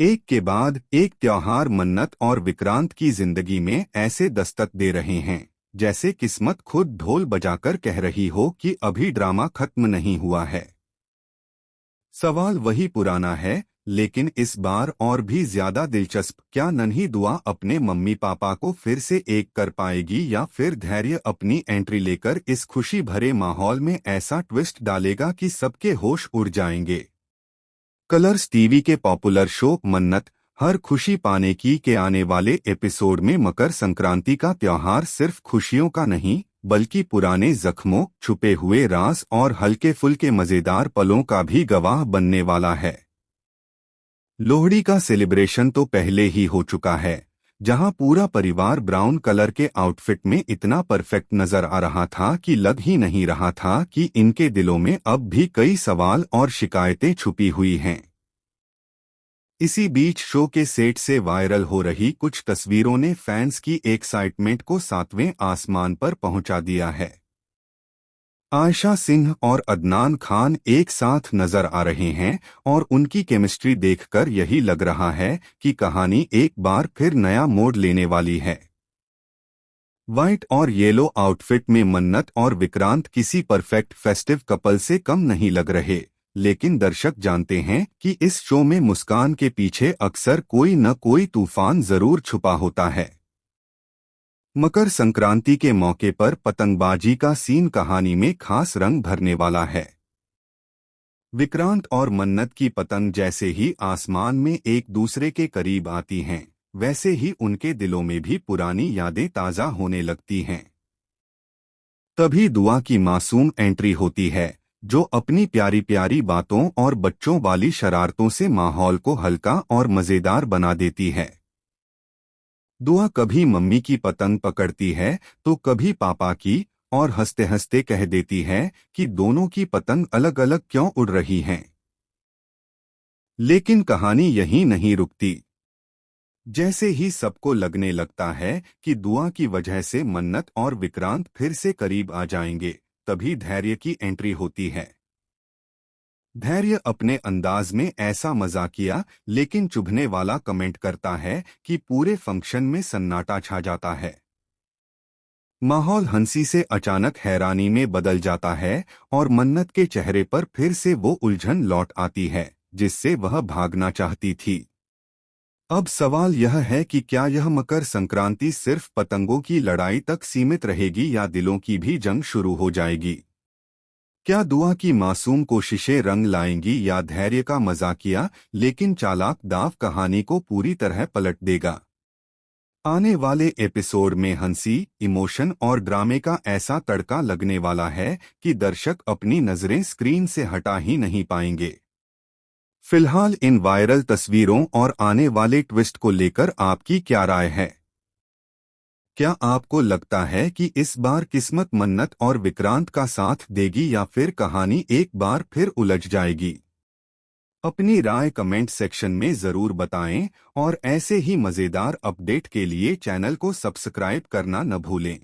एक के बाद एक त्योहार मन्नत और विक्रांत की जिंदगी में ऐसे दस्तक दे रहे हैं जैसे किस्मत खुद ढोल बजाकर कह रही हो कि अभी ड्रामा खत्म नहीं हुआ है। सवाल वही पुराना है, लेकिन इस बार और भी ज्यादा दिलचस्प, क्या नन्ही दुआ अपने मम्मी पापा को फिर से एक कर पाएगी या फिर धैर्य अपनी एंट्री लेकर इस खुशी भरे माहौल में ऐसा ट्विस्ट डालेगा कि सबके होश उड़ जाएंगे। कलर्स टीवी के पॉपुलर शो मन्नत हर खुशी पाने की के आने वाले एपिसोड में मकर संक्रांति का त्योहार सिर्फ खुशियों का नहीं बल्कि पुराने जख्मों, छुपे हुए राज और हल्के फुल्के मजेदार पलों का भी गवाह बनने वाला है। लोहड़ी का सेलिब्रेशन तो पहले ही हो चुका है, जहां पूरा परिवार ब्राउन कलर के आउटफिट में इतना परफेक्ट नजर आ रहा था कि लग ही नहीं रहा था कि इनके दिलों में अब भी कई सवाल और शिकायतें छुपी हुई हैं। इसी बीच शो के सेट से वायरल हो रही कुछ तस्वीरों ने फैंस की एक्साइटमेंट को सातवें आसमान पर पहुंचा दिया है। आयशा सिंह और अदनान खान एक साथ नजर आ रहे हैं और उनकी केमिस्ट्री देखकर यही लग रहा है कि कहानी एक बार फिर नया मोड़ लेने वाली है। व्हाइट और येलो आउटफिट में मन्नत और विक्रांत किसी परफेक्ट फेस्टिव कपल से कम नहीं लग रहे, लेकिन दर्शक जानते हैं कि इस शो में मुस्कान के पीछे अक्सर कोई न कोई तूफान जरूर छुपा होता है। मकर संक्रांति के मौके पर पतंगबाजी का सीन कहानी में खास रंग भरने वाला है। विक्रांत और मन्नत की पतंग जैसे ही आसमान में एक दूसरे के करीब आती हैं, वैसे ही उनके दिलों में भी पुरानी यादें ताजा होने लगती हैं। तभी दुआ की मासूम एंट्री होती है, जो अपनी प्यारी प्यारी बातों और बच्चों वाली शरारतों से माहौल को हल्का और मजेदार बना देती है। दुआ कभी मम्मी की पतंग पकड़ती है तो कभी पापा की, और हंसते हंसते कह देती है कि दोनों की पतंग अलग अलग क्यों उड़ रही हैं। लेकिन कहानी यहीं नहीं रुकती। जैसे ही सबको लगने लगता है कि दुआ की वजह से मन्नत और विक्रांत फिर से करीब आ जाएंगे, तभी धैर्य की एंट्री होती है। धैर्य अपने अंदाज में ऐसा मजाकिया लेकिन चुभने वाला कमेंट करता है कि पूरे फंक्शन में सन्नाटा छा जाता है। माहौल हंसी से अचानक हैरानी में बदल जाता है और मन्नत के चेहरे पर फिर से वो उलझन लौट आती है जिससे वह भागना चाहती थी। अब सवाल यह है कि क्या यह मकर संक्रांति सिर्फ पतंगों की लड़ाई तक सीमित रहेगी या दिलों की भी जंग शुरू हो जाएगी। क्या दुआ की मासूम कोशिशें रंग लाएंगी या धैर्य का मजाकिया लेकिन चालाक दाव कहानी को पूरी तरह पलट देगा। आने वाले एपिसोड में हंसी, इमोशन और ड्रामे का ऐसा तड़का लगने वाला है कि दर्शक अपनी नजरें स्क्रीन से हटा ही नहीं पाएंगे। फिलहाल इन वायरल तस्वीरों और आने वाले ट्विस्ट को लेकर आपकी क्या राय है? क्या आपको लगता है कि इस बार किस्मत मन्नत और विक्रांत का साथ देगी या फिर कहानी एक बार फिर उलझ जाएगी? अपनी राय कमेंट सेक्शन में जरूर बताएं और ऐसे ही मजेदार अपडेट के लिए चैनल को सब्सक्राइब करना न भूलें।